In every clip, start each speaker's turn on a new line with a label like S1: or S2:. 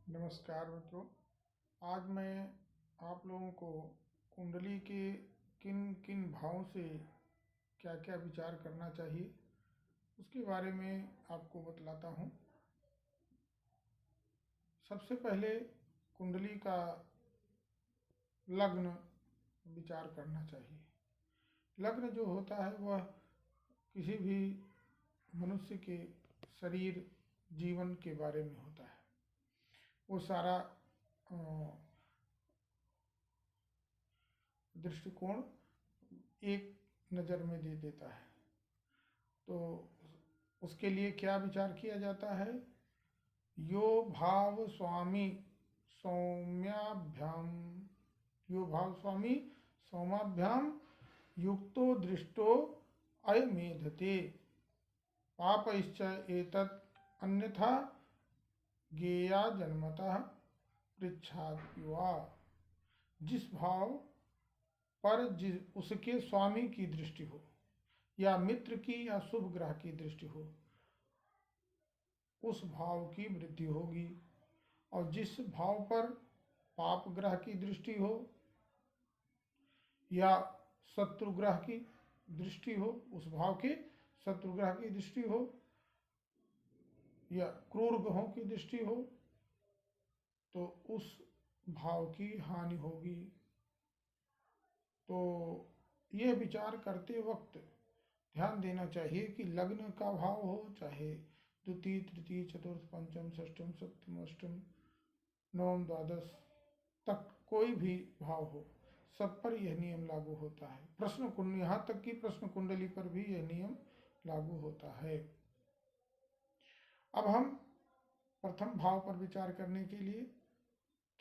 S1: नमस्कार मित्रों। आज मैं आप लोगों को कुंडली के किन किन भावों से क्या क्या विचार करना चाहिए उसके बारे में आपको बतलाता हूँ। सबसे पहले कुंडली का लग्न विचार करना चाहिए। लग्न जो होता है वह किसी भी मनुष्य के शरीर जीवन के बारे में होता है। वो सारा दृष्टिकोण एक नज़र में दे देता है। तो उसके लिए क्या विचार किया जाता है? यो भाव स्वामी सौम्याभ्याम, यो भाव स्वामी सौमाभ्याम युक्तो दृष्टो अयमेधते पापश्च एतत् अन्यथा गेया जन्मतः पृच्छाद्युवा। जिस भाव पर उसके स्वामी की दृष्टि हो या मित्र की या शुभ ग्रह की दृष्टि हो, उस भाव की वृद्धि होगी। और जिस भाव पर पाप ग्रह की दृष्टि हो या शत्रु ग्रह की दृष्टि हो, उस भाव के शत्रु ग्रह की दृष्टि हो या क्रूर ग्रहों की दृष्टि हो, तो उस भाव की हानि होगी। तो यह विचार करते वक्त ध्यान देना चाहिए कि लग्न का भाव हो, चाहे द्वितीय तृतीय चतुर्थ पंचम षष्ठम सप्तम अष्टम नवम द्वादश तक कोई भी भाव हो, सब पर यह नियम लागू होता है। प्रश्न कुंडली, यहाँ तक कि प्रश्न कुंडली पर भी यह नियम लागू होता है। अब हम प्रथम भाव पर विचार करने के लिए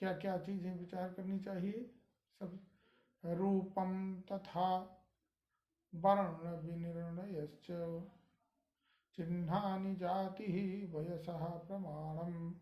S1: क्या क्या चीजें विचार करनी चाहिए। सब रूपम तथा वर्ण विनिर्णयश्च चिह्नानि जाति वयसः प्रमाणम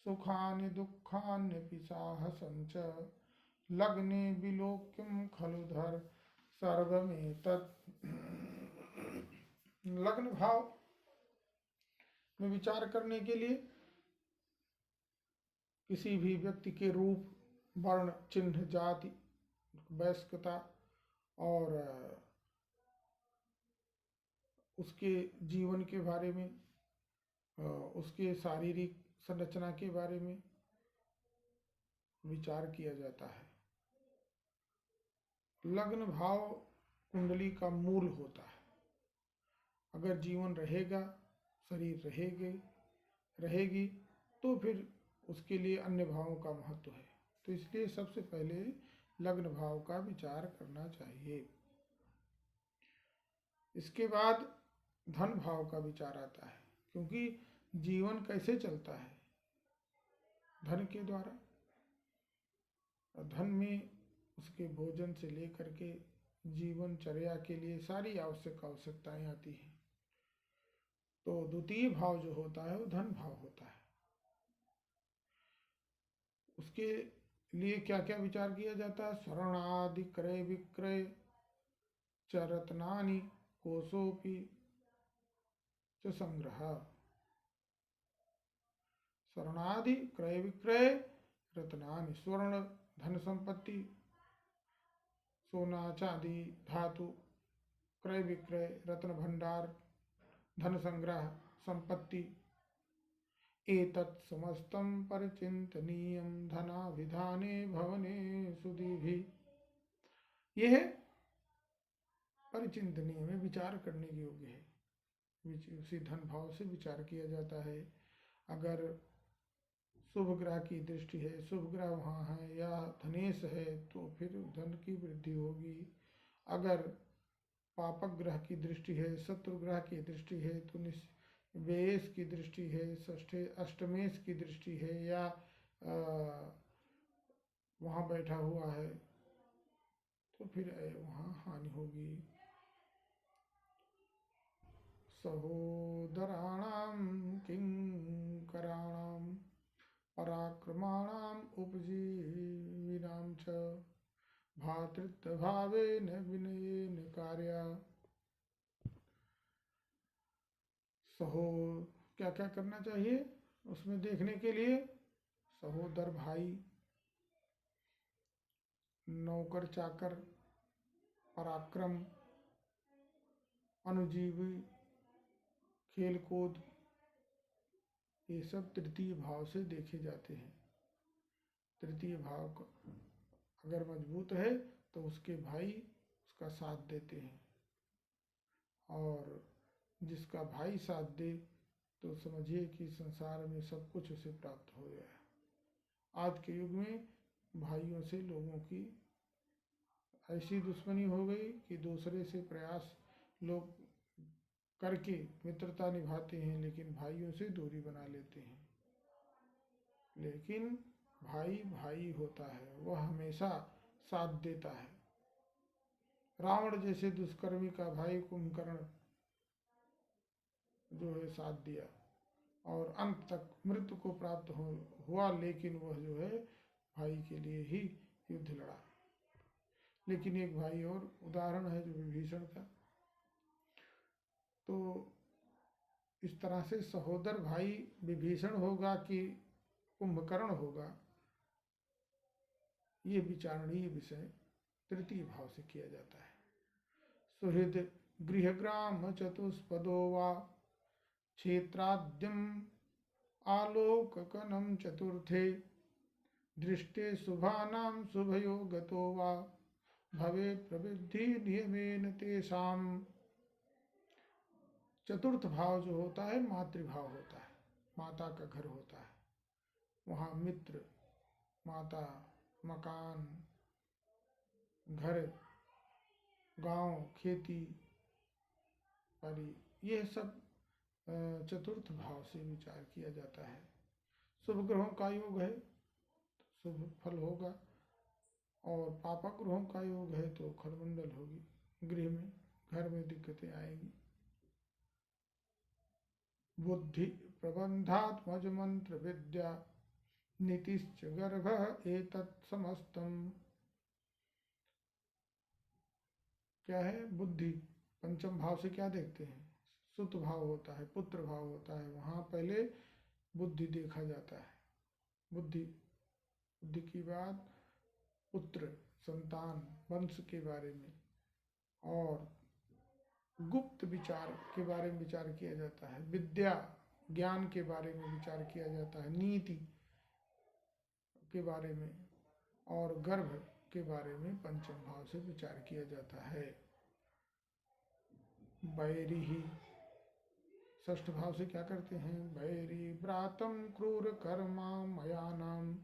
S1: सुखानि दुःखान्यपि साहसं च लग्ने विलोक्यं खलु धर सर्वमेतत्। लग्न भाव में विचार करने के लिए किसी भी व्यक्ति के रूप, वर्ण, चिन्ह, जाति, वयस्कता और उसके जीवन के बारे में, उसके शारीरिक संरचना के बारे में विचार किया जाता है। लग्न भाव कुंडली का मूल होता है। अगर जीवन रहेगा, शरीर रहेगी तो फिर उसके लिए अन्य भावों का महत्व है। तो इसलिए सबसे पहले लग्न भाव का विचार करना चाहिए। इसके बाद धन भाव का विचार आता है, क्योंकि जीवन कैसे चलता है? धन के द्वारा। धन में उसके भोजन से लेकर के जीवनचर्या के लिए सारी आवश्यकताएं आती हैं। तो द्वितीय भाव जो होता है वो धन भाव होता है। उसके लिए क्या क्या विचार किया जाता है? स्वर्णादि क्रय विक्रय च रत्नानि कोशोपि च संग्रह। स्वर्णादि क्रय विक्रय रत्नानि, स्वर्ण धन संपत्ति, सोना चांदी धातु, क्रय विक्रय रत्न भंडार, धन संग्रह संपत्ति, एतत् समस्तं परिचिन्तनीयं धनाभिधाने भवने सुधीभिः। यह परिचिंतनीय में विचार करने के योग्य है। उसी धन भाव से विचार किया जाता है। अगर शुभ ग्रह की दृष्टि है, शुभ ग्रह वहाँ है या धनेश है, तो फिर धन की वृद्धि होगी। अगर पापक ग्रह की दृष्टि है, शत्रु ग्रह की दृष्टि है, तो व्ययेश की दृष्टि है, षष्ठे अष्टमेश की दृष्टि है या वहाँ बैठा हुआ है, तो फिर वहाँ हानि होगी। सहोदराणां किंकराणां पराक्रमाणाम् उपजीविनां च भातृत्वभावेन विनयेन कार्या। सहो क्या क्या करना चाहिए? उसमें देखने के लिए सहोदर भाई, नौकर चाकर, पराक्रम, अनुजीवी, खेल कूद, ये सब तृतीय भाव से देखे जाते हैं। तृतीय भाव अगर मजबूत है तो उसके भाई उसका साथ देते हैं, और जिसका भाई साथ दे तो समझिए कि संसार में सब कुछ उसे प्राप्त हो गया। आज के युग में भाइयों से लोगों की ऐसी दुश्मनी हो गई कि दूसरे से प्रयास लोग करके मित्रता निभाते हैं, लेकिन भाइयों से दूरी बना लेते हैं। लेकिन भाई भाई होता है, वह हमेशा साथ देता है। रावण जैसे दुष्कर्मी का भाई कुंभकर्ण जो है साथ दिया, और अंत तक मृत्यु को प्राप्त हुआ, लेकिन वह जो है भाई के लिए ही युद्ध लड़ा। लेकिन एक भाई और उदाहरण है जो विभीषण का। तो इस तरह से सहोदर भाई विभीषण होगा कि कुंभकर्ण होगा, ये विचारणीय विषय तृतीय भाव से किया जाता है। सुहृद गृहग्राम चतुष्पदो वा क्षेत्राद्यम आलोककनं चतुर्थे दृष्टे शुभानां शुभयोगतो वा भवे प्रवृद्धि नियमेन तेषाम्। चतुर्थ भाव जो होता है मातृभाव होता है, माता का घर होता है। वहाँ मित्र, माता, मकान, घर, गांव, खेती बाड़ी, ये सब चतुर्थ भाव से विचार किया जाता है। शुभ ग्रहों का योग है तो शुभ फल होगा, और पापक ग्रहों का योग है तो खलमंडल होगी, गृह में घर में दिक्कतें आएंगी। बुद्धि प्रबंधात्मज मंत्र विद्या नीतिश्च गर्भ एतत् समस्तम। क्या है? बुद्धि। पंचम भाव से क्या देखते हैं? सुत भाव होता है, पुत्र भाव होता है, वहाँ पहले बुद्धि देखा जाता है। बुद्धि बुद्धि की बात पुत्र, संतान, वंश के बारे में, और गुप्त विचार के बारे में विचार किया जाता है। विद्या, ज्ञान के बारे में विचार किया जाता है। नीति के बारे में और गर्भ के बारे में पंचम भाव से विचार किया जाता है। बैरी ही षष्ठ भाव से क्या करते हैं? बैरी व्रातम क्रूर कर्मा मयानाम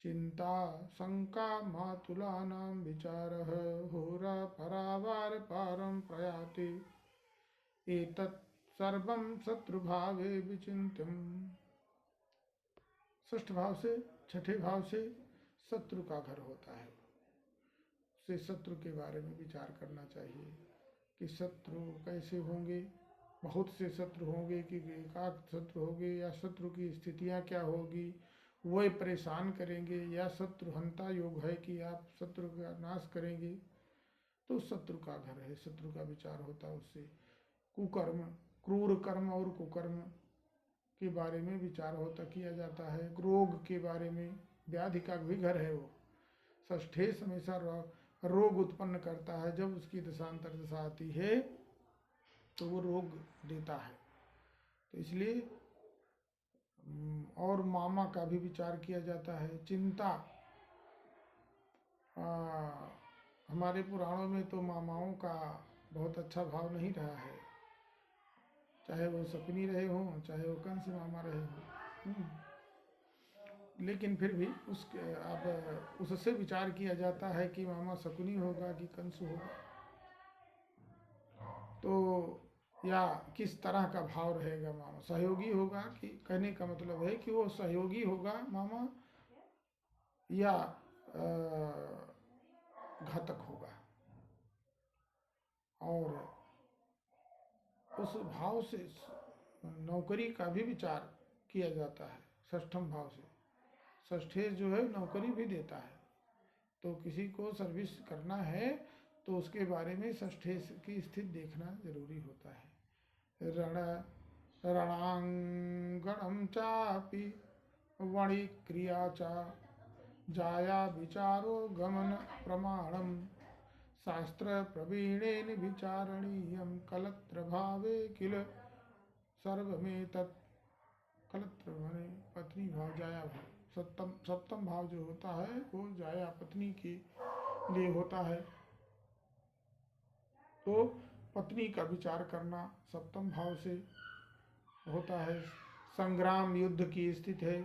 S1: चिंता शंका मातुलानां विचारः होरा परावार पारं प्रयाति एतत् सर्वं शत्रुभावे विचिन्त्यम्। षष्ठ भाव से, छठे भाव से शत्रु का घर होता है। उसे शत्रु के बारे में विचार करना चाहिए कि शत्रु कैसे होंगे, बहुत से शत्रु होंगे कि एकाक शत्रु होंगे, या शत्रु की स्थितियाँ क्या होगी, वह परेशान करेंगे, या शत्रुहंता योग है कि आप शत्रु का नाश करेंगे। तो शत्रु का घर है, शत्रु का विचार होता है उससे। कुकर्म, क्रूर कर्म और कुकर्म के बारे में विचार होता किया जाता है। रोग के बारे में, व्याधि का भी घर है वो। षष्ठेश हमेशा रोग उत्पन्न करता है। जब उसकी दशांतर दशा आती है तो वो रोग देता है। तो इसलिए और मामा का भी विचार किया जाता है। चिंता, हमारे पुराणों में तो मामाओं का बहुत अच्छा भाव नहीं रहा है, चाहे वो शकुनी रहे हों, चाहे वो कंस मामा रहे हों। लेकिन फिर भी अब उससे विचार किया जाता है कि मामा शकुनी होगा कि कंस होगा, तो या किस तरह का भाव रहेगा मामा। सहयोगी होगा कि, कहने का मतलब है कि वो सहयोगी होगा मामा, या घातक होगा। और उस भाव से नौकरी का भी विचार किया जाता है षष्ठम भाव से। षष्ठेश जो है नौकरी भी देता है, तो किसी को सर्विस करना है तो उसके बारे में षष्ठेश की स्थिति देखना जरूरी होता है। रण रणांगणं चापि वणिक्रिया च जाया विचारो गमन प्रमाणम शास्त्र प्रवीणेन विचारणीयम कलत्र भावे किल सर्वमेतत्। कलत्र माने पत्नी भाव, जाया भाव। सप्तम भाव जो होता है वो जाया पत्नी के लिए होता है। तो पत्नी का विचार करना सप्तम भाव से होता है। संग्राम युद्ध की स्थिति है,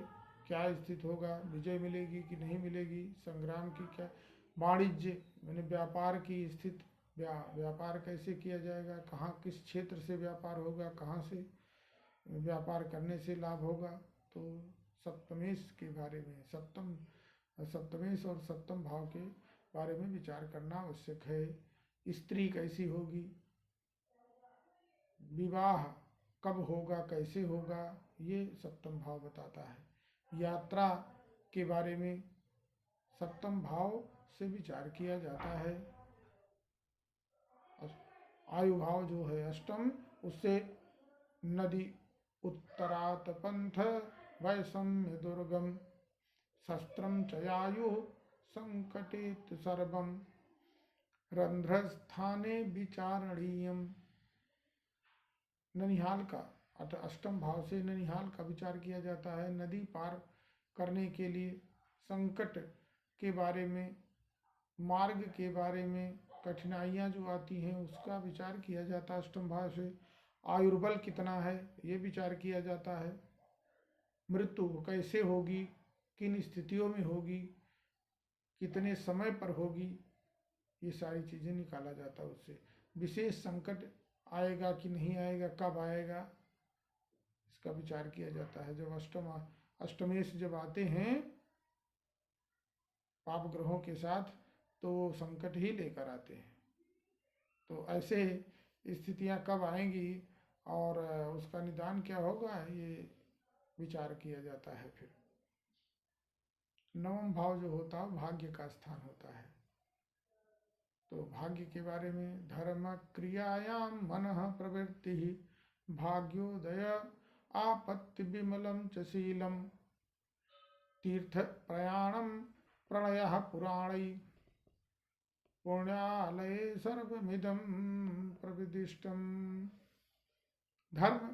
S1: क्या स्थिति होगा, विजय मिलेगी कि नहीं मिलेगी, संग्राम की क्या। वाणिज्य मैंने व्यापार की स्थिति, व्यापार कैसे किया जाएगा, कहाँ किस क्षेत्र से व्यापार होगा, कहाँ से व्यापार करने से लाभ होगा। तो सप्तमेश के बारे में, सप्तमेश और सप्तम भाव के बारे में विचार करना आवश्यक है। स्त्री कैसी होगी, विवाह कब होगा, कैसे होगा, ये सप्तम भाव बताता है। यात्रा के बारे में सप्तम भाव से विचार किया जाता है। आयु भाव जो है अष्टम, उससे नदी उत्तरात पंथ वैषम्य दुर्गम शस्त्रम चयायु संकटित सर्वम रंध्रस्थाने विचारणीयम। ननिहाल का अष्टम भाव से ननिहाल का विचार किया जाता है। नदी पार करने के लिए संकट के बारे में, मार्ग के बारे में, कठिनाइयाँ जो आती हैं उसका विचार किया जाता है अष्टम भाव से। आयुर्बल कितना है ये विचार किया जाता है। मृत्यु कैसे होगी, किन स्थितियों में होगी, कितने समय पर होगी, ये सारी चीज़ें निकाला जाता है उससे। विशेष संकट आएगा कि नहीं आएगा, कब आएगा, इसका विचार किया जाता है। जब अष्टमेश जब आते हैं पाप ग्रहों के साथ तो संकट ही लेकर आते हैं। तो ऐसे स्थितियां कब आएंगी और उसका निदान क्या होगा, ये विचार किया जाता है। फिर नवम भाव जो होता है भाग्य का स्थान होता है। तो भाग्य के बारे में धर्म क्रियायाम मन प्रवृत्ति भाग्योदय आपत्ति विमलम च शीलम तीर्थ प्रयाणम प्रणय पुराणै पुण्यालये सर्वमिदं प्रविदिष्टम। धर्म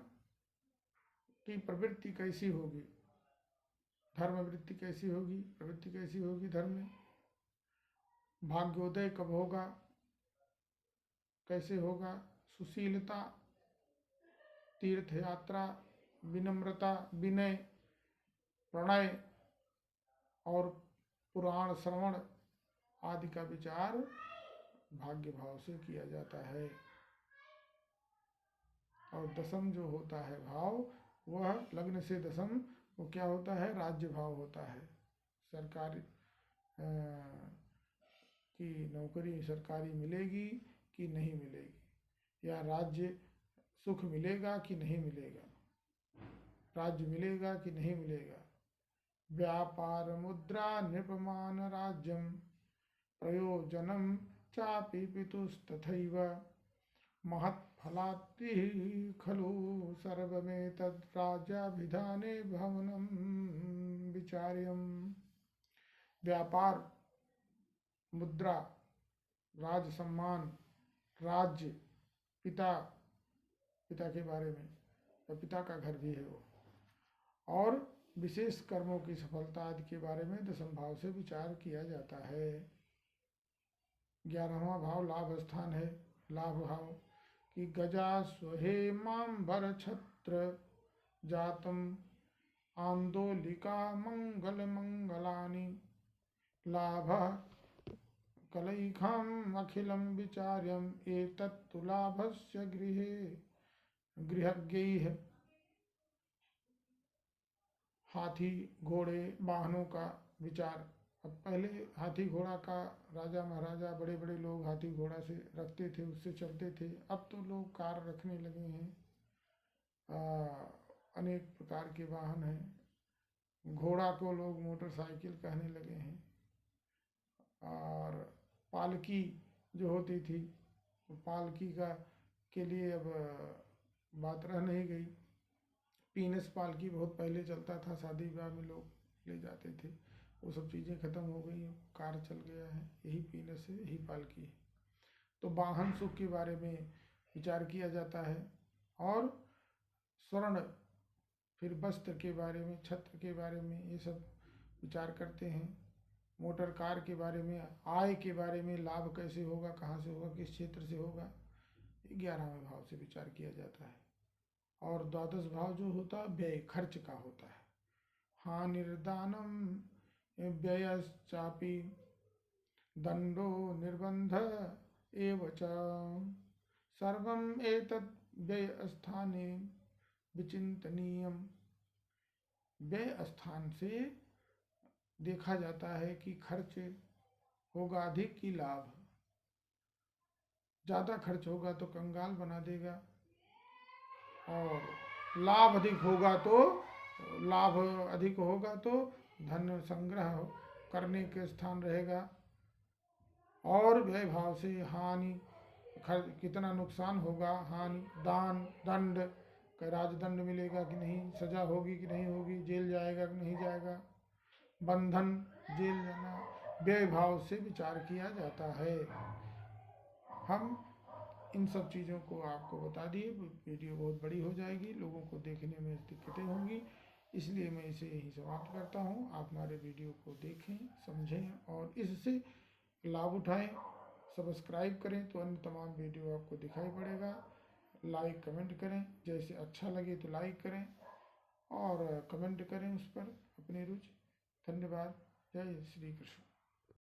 S1: की प्रवृत्ति कैसी होगी, धर्म वृत्ति कैसी होगी, प्रवृत्ति कैसी होगी धर्म में। भाग्योदय कब होगा, कैसे होगा, सुशीलता, तीर्थ यात्रा, विनम्रता, विनय, प्रणय और पुराण श्रवण आदि का विचार भाग्य भाव से किया जाता है। और दसम जो होता है भाव, वह लग्न से दसम, वो क्या होता है, राज्य भाव होता है। सरकारी की नौकरी सरकारी मिलेगी कि नहीं मिलेगी, या राज्य सुख मिलेगा कि नहीं मिलेगा, राज्य मिलेगा कि नहीं मिलेगा। व्यापार मुद्रा नृपमान राज्यम प्रयोजनम चापि पितुस्तथैव महत्फलात्ति खलु सर्वमेतद् राज्याभिधाने भवनं विचार्यम। व्यापार, मुद्रा, राज सम्मान, राज्य, पिता, पिता के बारे में, तो पिता का घर भी है वो, और विशेष कर्मों की सफलता आदि के बारे में दसम भाव से विचार किया जाता है। 11वां भाव लाभ स्थान है। लाभ भाव कि गजा स्वहेमांबर छत्र जातम आंदोलिका मंगल मंगलानि लाभ कलैखम अखिलम विचार्यम एतत्तु लाभस्य गृहज्ञैः। हाथी घोड़े वाहनों का विचार। अब पहले हाथी घोड़ा का राजा महाराजा बड़े बड़े लोग हाथी घोड़ा से रखते थे, उससे चलते थे। अब तो लोग कार रखने लगे हैं, अनेक प्रकार के वाहन हैं। घोड़ा को लोग मोटरसाइकिल कहने लगे हैं। और पालकी जो होती थी, पालकी का के लिए अब बात रह नहीं गई। पीनस पालकी बहुत पहले चलता था, शादी ब्याह में लोग ले जाते थे, वो सब चीज़ें खत्म हो गई हैं, कार चल गया है, यही पीनस है, यही पालकी है। तो वाहन सुख के बारे में विचार किया जाता है, और स्वर्ण, फिर वस्त्र के बारे में, छत्र के बारे में, ये सब विचार करते हैं। मोटर कार के बारे में, आय के बारे में, लाभ कैसे होगा, कहाँ से होगा, किस क्षेत्र से होगा, 11वें भाव से विचार किया जाता है। और द्वादश भाव जो होता है व्यय, खर्च का होता है। हानिर्दानम व्ययश्चापि दंडो निर्बंध एव च सर्वम एतत् व्यय स्थाने विचिंतनीयम। व्यय स्थान से देखा जाता है कि खर्च होगा अधिक कि लाभ। ज़्यादा खर्च होगा तो कंगाल बना देगा, और लाभ अधिक होगा तो धन संग्रह करने के स्थान रहेगा। और व्यय भाव से हानि, कितना नुकसान होगा, हानि, दान, दंड, राजदंड मिलेगा कि नहीं, सजा होगी कि नहीं होगी, जेल जाएगा कि नहीं जाएगा, बंधन, जेल जाना, व्यय भाव से विचार किया जाता है। हम इन सब चीज़ों को आपको बता दिए। वीडियो बहुत बड़ी हो जाएगी, लोगों को देखने में दिक्कतें होंगी, इसलिए मैं इसे यहीं समाप्त करता हूँ। आप हमारे वीडियो को देखें, समझें और इससे लाभ उठाएं। सब्सक्राइब करें तो अन्य तमाम वीडियो आपको दिखाई पड़ेगा। लाइक कमेंट करें, जैसे अच्छा लगे तो लाइक करें और कमेंट करें उस पर अपनी रुचि। धन्यवाद। जय श्री कृष्ण।